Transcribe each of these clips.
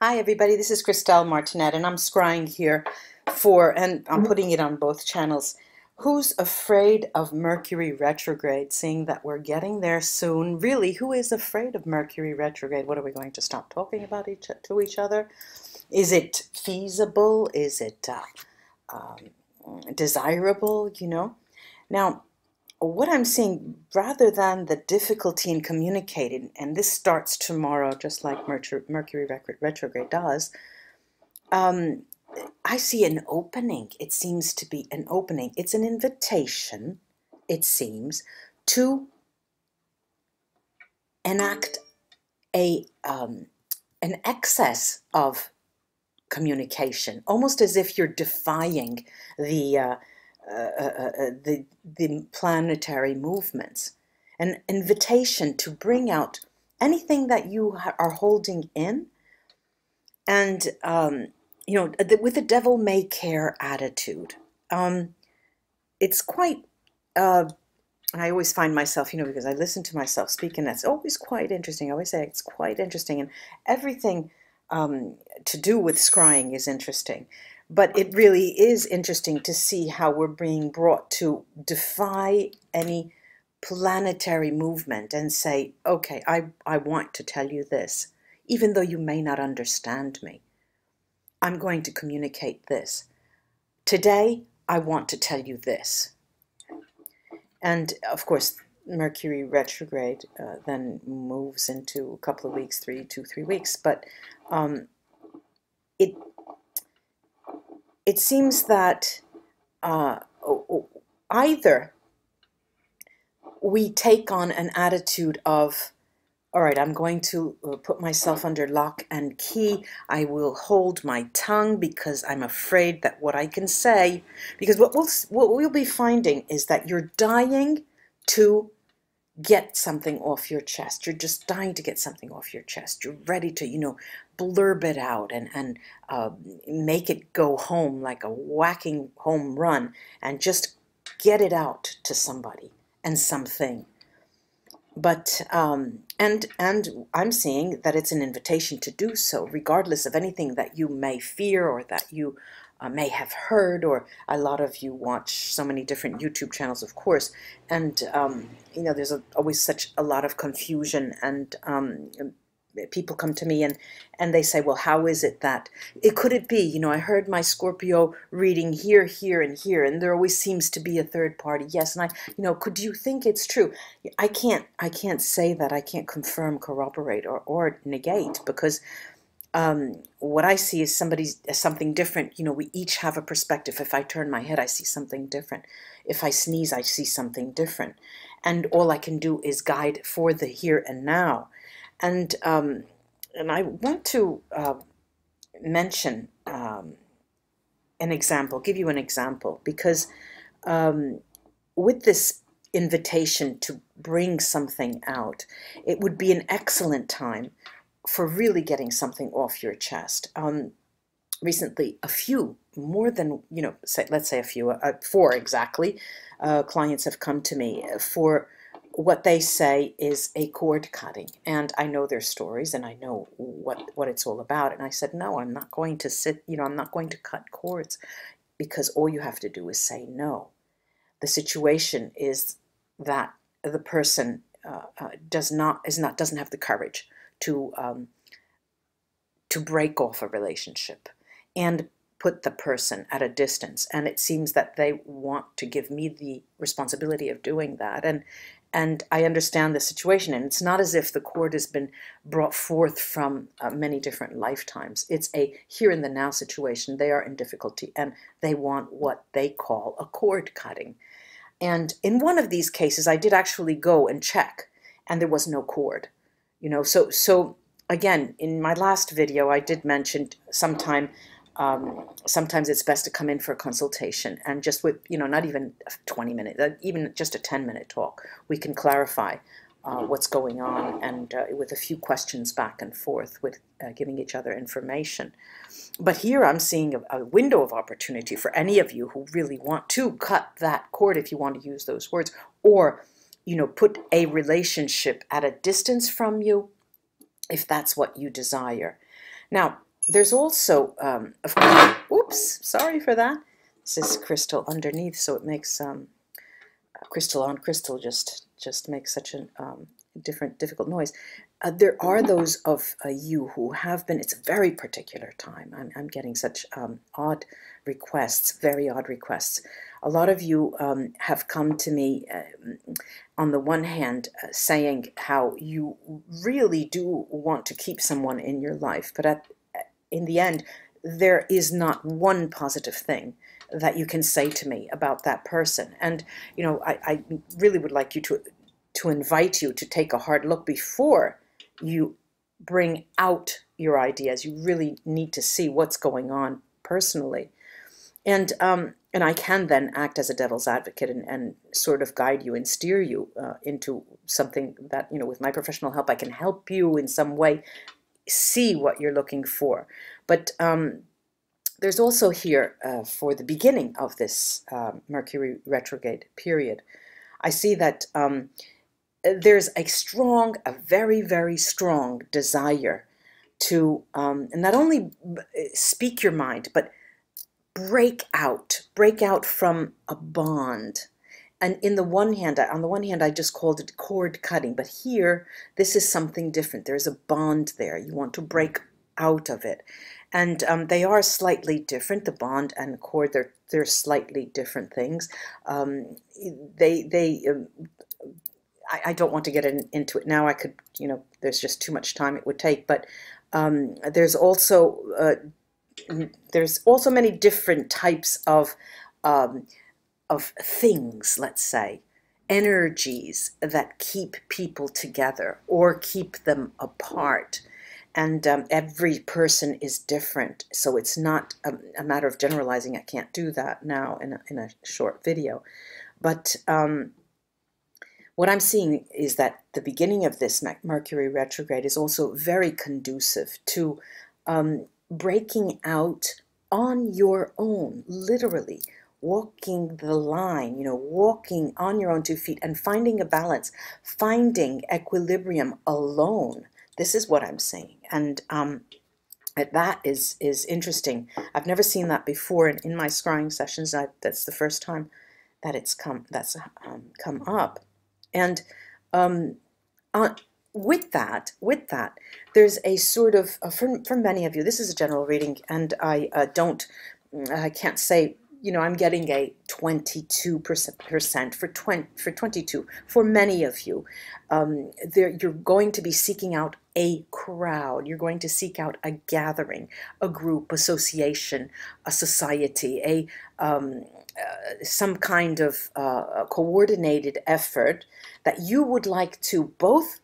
Hi everybody, this is Christelle Martinette and I'm scrying here and I'm putting it on both channels. Who's afraid of Mercury retrograde? Seeing that we're getting there soon. Really, who is afraid of Mercury retrograde? What, are we going to stop talking about to each other? Is it feasible? Is it desirable, Now, what I'm seeing, rather than the difficulty in communicating, and this starts tomorrow, just like Mercury retrograde does, I see an opening. It seems to be an opening. It's an invitation, it seems, to enact an excess of communication, almost as if you're defying the the planetary movements. An invitation to bring out anything that you are holding in, and with a devil may care attitude. It's quite. I always find myself, because I listen to myself speak, and that's always quite interesting. I always say it's quite interesting, and everything to do with scrying is interesting. But it really is interesting to see how we're being brought to defy any planetary movement and say, okay, I want to tell you this, even though you may not understand me. I'm going to communicate this. Today, I want to tell you this. And of course, Mercury retrograde then moves into a couple of weeks, 3 weeks. But it seems that either we take on an attitude of, all right, I'm going to put myself under lock and key. I will hold my tongue because I'm afraid that what I can say, because what we'll be finding is that you're dying to get something off your chest. You're just dying to get something off your chest. You're ready to, blurb it out and make it go home like a whacking home run and just get it out to somebody and something. But and I'm seeing that it's an invitation to do so, regardless of anything that you may fear or that you may have heard. Or a lot of you watch so many different YouTube channels, of course, and there's always such a lot of confusion, and people come to me and they say, well, how is it that could it be, I heard my Scorpio reading here, here, and here, and there always seems to be a third party. Yes, and could you think it's true? I can't say that. I can't confirm, corroborate, or negate, because what I see is something different. We each have a perspective. If I turn my head, I see something different. If I sneeze, I see something different. And all I can do is guide for the here and now. And I want to mention an example, give you an example, because with this invitation to bring something out, it would be an excellent time for really getting something off your chest. Recently, more than, let's say a few, 4 exactly, clients have come to me for what they say is a cord cutting. And I know their stories and I know what it's all about. And I said, no, I'm not going to sit, I'm not going to cut cords, because all you have to do is say no. The situation is that the person doesn't have the courage to break off a relationship and put the person at a distance. And it seems that they want to give me the responsibility of doing that. And I understand the situation, and it's not as if the cord has been brought forth from many different lifetimes. It's a here and the now situation. They are in difficulty, and they want what they call a cord cutting. And in one of these cases, I did actually go and check, and there was no cord. So again, in my last video, I did mention sometimes it's best to come in for a consultation, and just with, not even 20 minutes, even just a 10-minute talk, we can clarify what's going on, and with a few questions back and forth, with giving each other information. But here I'm seeing a window of opportunity for any of you who really want to cut that cord, if you want to use those words, or, put a relationship at a distance from you, if that's what you desire. Now, there's also, of course, oops, sorry for that. This is crystal underneath, so it makes crystal on crystal just makes such a difficult noise. There are those of you who have been, it's a very particular time. I'm getting such odd requests, very odd requests. A lot of you have come to me on the one hand saying how you really do want to keep someone in your life, but in the end, there is not one positive thing that you can say to me about that person. And, you know, I really would like you to invite you to take a hard look before you bring out your ideas. You really need to see what's going on personally. And I can then act as a devil's advocate and sort of guide you and steer you into something that, you know, with my professional help, I can help you in some way see what you're looking for. But there's also here, for the beginning of this Mercury retrograde period, I see that there's a very, very strong desire to not only speak your mind, but break out from a bond. And on the one hand, I just called it cord cutting, but here, this is something different. There's a bond there. You want to break out of it. And they are slightly different. The bond and the cord, they're slightly different things. I don't want to get into it now. I could, you know, there's just too much time it would take. But there's also many different types of things, let's say, energies that keep people together or keep them apart. And every person is different, so it's not a matter of generalizing. I can't do that now in a short video. But what I'm seeing is that the beginning of this Mercury retrograde is also very conducive to breaking out on your own, literally walking the line, you know, walking on your own 2 feet and finding a balance, finding equilibrium alone. This is what I'm saying, and that is interesting. I've never seen that before in my scrying sessions. That's the first time that it's come up, and with that, there's a sort of for many of you. This is a general reading, and I can't say. You know, I'm getting a 22% for 22. For many of you, you're going to be seeking out a crowd. You're going to seek out a gathering, a group, association, a society, some kind of coordinated effort that you would like to both.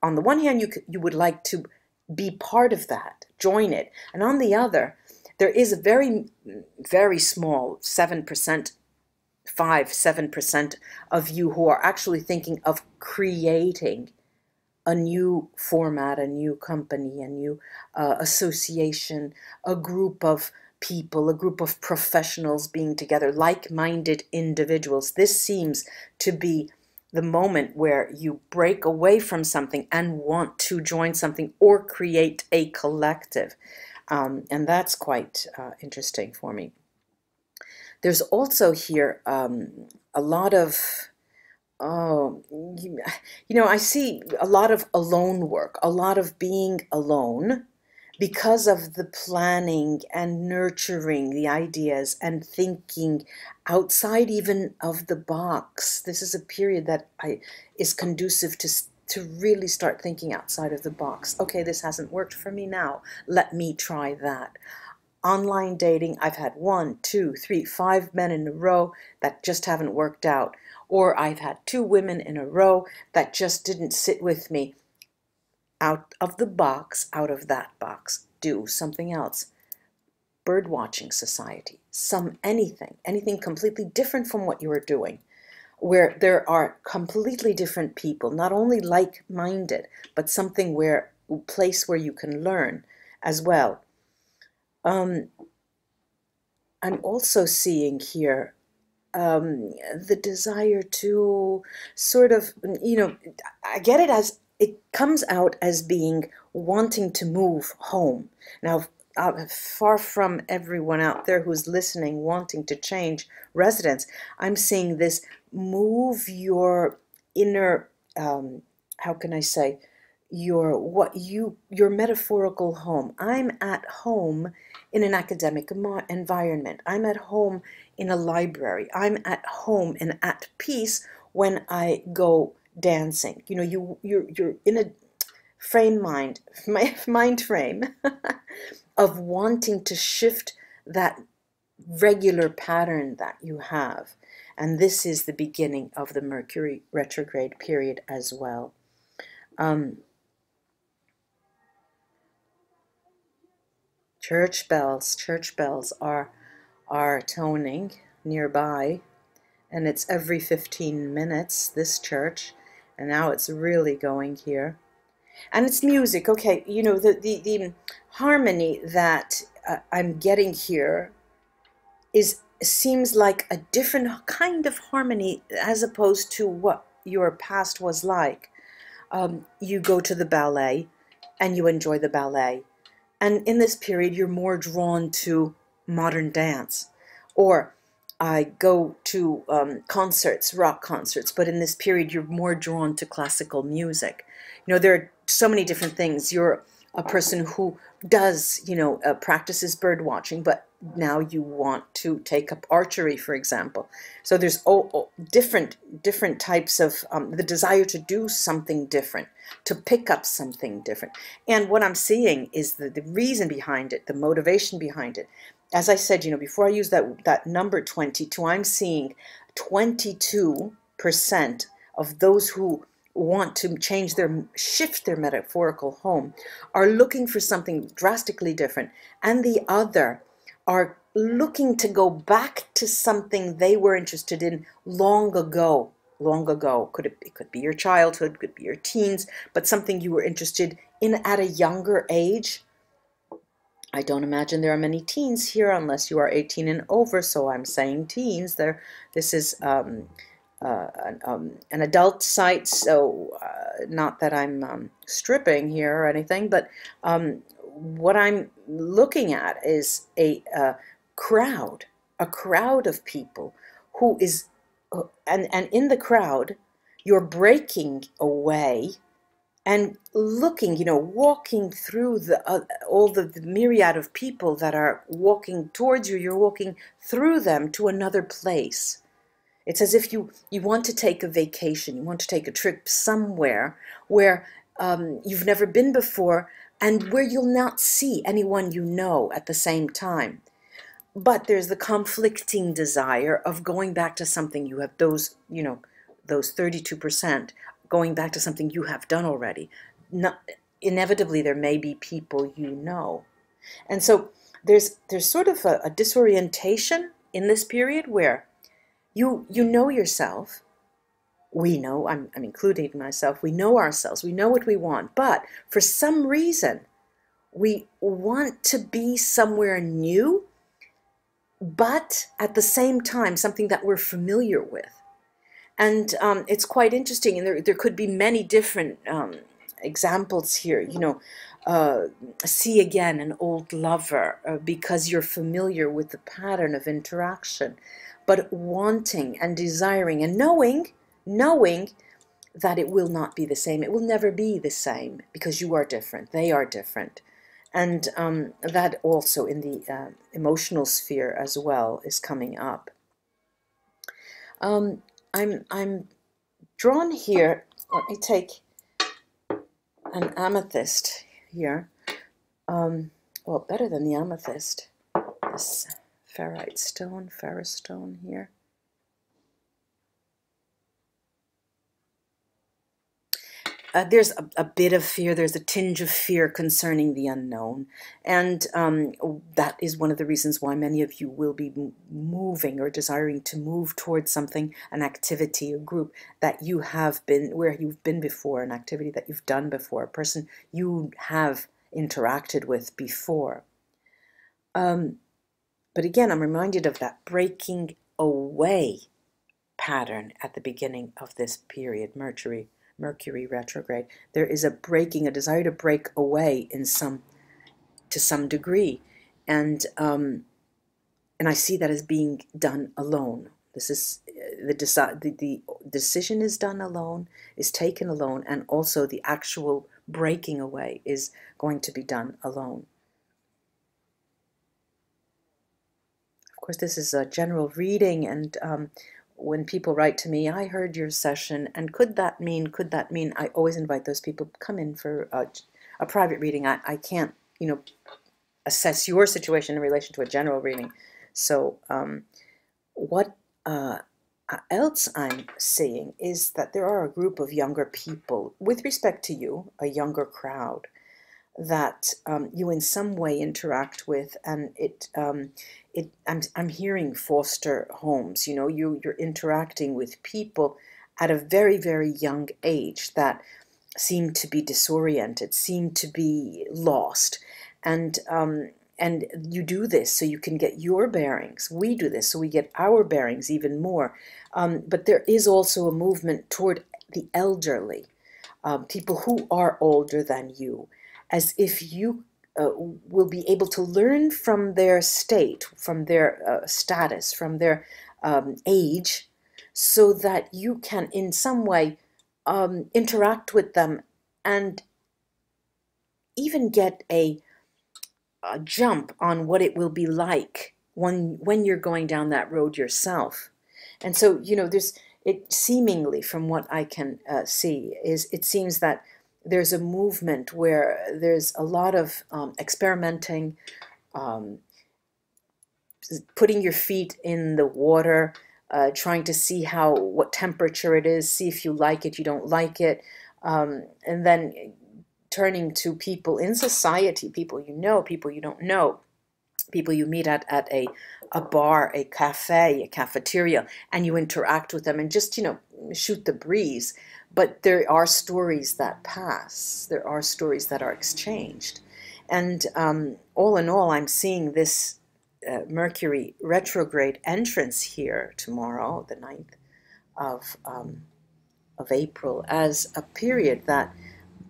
On the one hand, you would like to be part of that, join it, and on the other, there is a very, very small 7%, 7% of you who are actually thinking of creating a new format, a new company, a new association, a group of people, a group of professionals being together, like-minded individuals. This seems to be the moment where you break away from something and want to join something or create a collective. And that's quite interesting for me. There's also here a lot of, you know, I see a lot of alone work, a lot of being alone because of the planning and nurturing the ideas and thinking outside even of the box. This is a period that is conducive to really start thinking outside of the box. Okay, this hasn't worked for me now. Let me try that. Online dating, I've had 1, 2, 3, 5 men in a row that just haven't worked out. Or I've had 2 women in a row that just didn't sit with me. Out of the box, out of that box. Do something else. Bird watching society. Anything completely different from what you were doing, where there are completely different people, not only like-minded, but a place where you can learn as well. I'm also seeing here the desire to sort of, you know, I get it as, it comes out as being wanting to move home. Now, far from everyone out there who's listening, wanting to change residence, I'm seeing this move your inner, how can I say, your metaphorical home. I'm at home in an academic environment. I'm at home in a library. I'm at home and at peace when I go dancing. You know, you're in a mind frame of wanting to shift that regular pattern that you have. And this is the beginning of the Mercury retrograde period as well. Church bells are toning nearby, and it's every 15 minutes, this church, and now it's really going here. And it's music, okay, you know, the harmony that I'm getting here seems like a different kind of harmony as opposed to what your past was like. You go to the ballet and you enjoy the ballet. And in this period, you're more drawn to modern dance. Or I go to concerts, rock concerts, but in this period, you're more drawn to classical music. You know, there are so many different things. You're a person who does, you know, practices bird watching, but now you want to take up archery, for example. So there's different types of the desire to do something different, to pick up something different. And what I'm seeing is the reason behind it, the motivation behind it. As I said, you know, before I use that number 22, I'm seeing 22% of those who want to shift their metaphorical home are looking for something drastically different, and the other are looking to go back to something they were interested in long ago. It could be your childhood, it could be your teens, but something you were interested in at a younger age. I don't imagine there are many teens here unless you are 18 and over, so I'm saying teens. This is an adult site, so not that I'm stripping here or anything, but what I'm looking at is a crowd of people who is, and in the crowd, you're breaking away and looking, you know, walking through all the myriad of people that are walking towards you. You're walking through them to another place. It's as if you want to take a vacation, you want to take a trip somewhere where you've never been before and where you'll not see anyone you know at the same time. But there's the conflicting desire of going back to something you have, those 32%, going back to something you have done already. Inevitably, there may be people you know. And so there's sort of a disorientation in this period where you know yourself. We know, I'm including myself, we know ourselves, we know what we want, but for some reason, we want to be somewhere new, but at the same time, something that we're familiar with. And it's quite interesting, and there could be many different examples here. You know, see again an old lover because you're familiar with the pattern of interaction, but wanting and desiring and knowing that it will not be the same. It will never be the same because you are different. They are different. And that also in the emotional sphere as well is coming up. I'm drawn here. Let me take an amethyst here. Well, better than the amethyst. This ferrite stone, ferrous stone here. There's a bit of fear, there's a tinge of fear concerning the unknown. And that is one of the reasons why many of you will be moving or desiring to move towards something, an activity, a group that you have been, where you've been before, an activity that you've done before, a person you have interacted with before. But again, I'm reminded of that breaking away pattern at the beginning of this period, Mercury retrograde. There is a breaking, a desire to break away to to some degree, and I see that as being done alone. This is the decision is done alone, is taken alone, and also the actual breaking away is going to be done alone. Of course, this is a general reading, and when people write to me, I heard your session, and could that mean, I always invite those people to come in for a private reading. I can't, assess your situation in relation to a general reading. So what else I'm seeing is that there are a group of younger people, with respect to you, a younger crowd, that you in some way interact with, and I'm hearing foster homes. You're interacting with people at a very, very young age that seem to be disoriented, seem to be lost, and you do this so you can get your bearings. We do this so we get our bearings even more. But there is also a movement toward the elderly, people who are older than you, as if you will be able to learn from their state, from their status, from their age, so that you can in some way interact with them and even get a jump on what it will be like when you're going down that road yourself. And so, it seemingly, from what I can see, it seems that there's a movement where there's a lot of experimenting, putting your feet in the water, trying to see what temperature it is, see if you like it, you don't like it, and then turning to people in society, people you know, people you don't know, people you meet at a bar, a cafe, a cafeteria, and you interact with them and just, shoot the breeze. But there are stories that pass. There are stories that are exchanged. And all in all, I'm seeing this Mercury retrograde entrance here tomorrow, the 9th of April, as a period that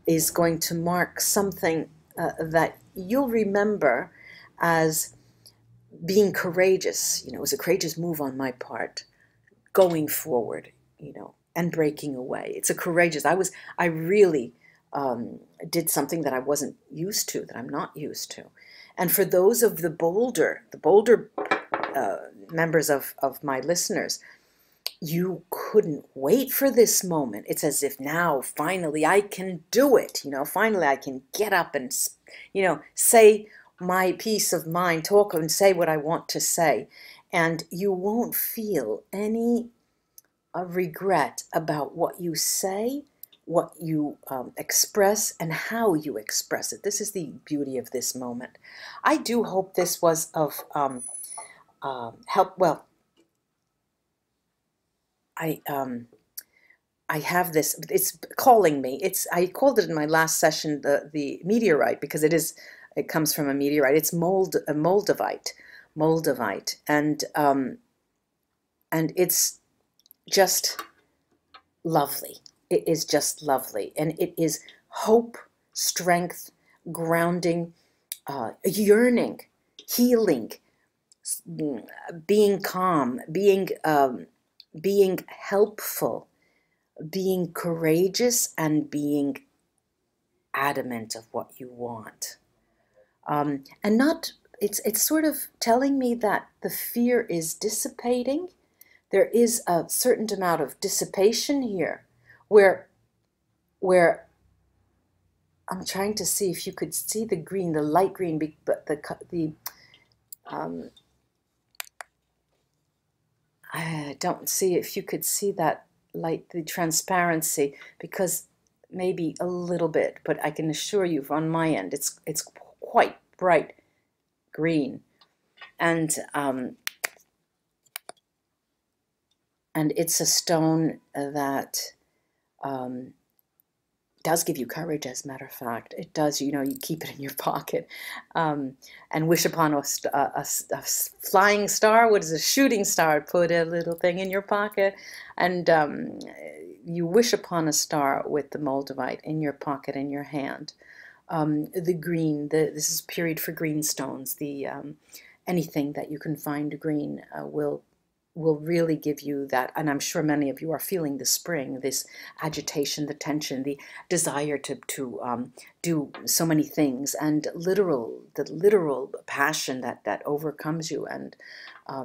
is going to mark something that you'll remember as being courageous. It was a courageous move on my part, going forward, and breaking away. It's a courageous, I really did something that I wasn't used to, that I'm not used to. And for those of the bolder members of my listeners, you couldn't wait for this moment. It's as if now, finally, I can do it. Finally, I can get up and, say my piece of mind, talk and say what I want to say. And you won't feel any regret about what you say, what you express, and how you express it. This is the beauty of this moment. I do hope this was of help. Well, I have this, it's calling me. I called it in my last session the meteorite, because it comes from a meteorite. It's moldavite, and it's just lovely. It is just lovely, and it is hope, strength, grounding, yearning, healing, being calm, being helpful, being courageous, and being adamant of what you want. And not, it's sort of telling me that the fear is dissipating. There is a certain amount of dissipation here, where I'm trying to see if you could see the green, the light green, but I don't see if you could see that light, the transparency, because maybe a little bit, but I can assure you on my end, it's quite bright green, and it's a stone that does give you courage. As a matter of fact, it does. You keep it in your pocket, and wish upon a flying star. What is a shooting star? Put a little thing in your pocket, and you wish upon a star with the moldavite in your pocket, in your hand. The green, this is period for green stones. The anything that you can find green will really give you that, and I'm sure many of you are feeling the spring, this agitation, the tension, the desire to do so many things, and the literal passion that overcomes you, and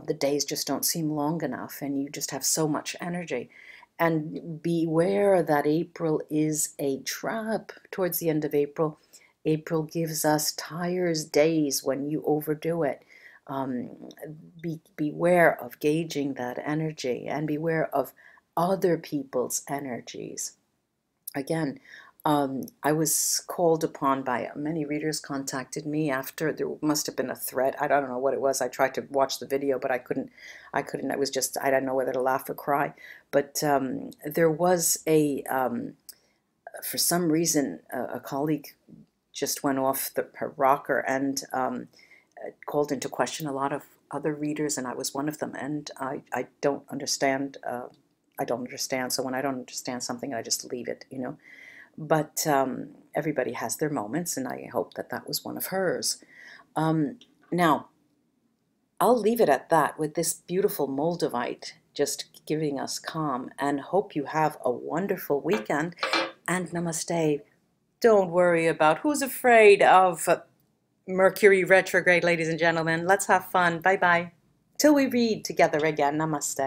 the days just don't seem long enough, and you just have so much energy. And beware that April is a trap. Towards the end of April, April gives us tires days when you overdo it. Beware of gauging that energy, and beware of other people's energies. Again, I was called upon by many readers contacted me after there must have been a thread. I don't know what it was. I tried to watch the video, but I couldn't. It was just, I don't know whether to laugh or cry. But there was for some reason, a colleague just went off her rocker and called into question a lot of other readers, and I was one of them. And I don't understand. I don't understand. So when I don't understand something, I just leave it, you know. But everybody has their moments, and I hope that that was one of hers. Now, I'll leave it at that with this beautiful Moldavite just giving us calm, and hope you have a wonderful weekend. And namaste. Don't worry about who's afraid of Mercury retrograde, ladies and gentlemen. Let's have fun. Bye-bye. Till we read together again. Namaste.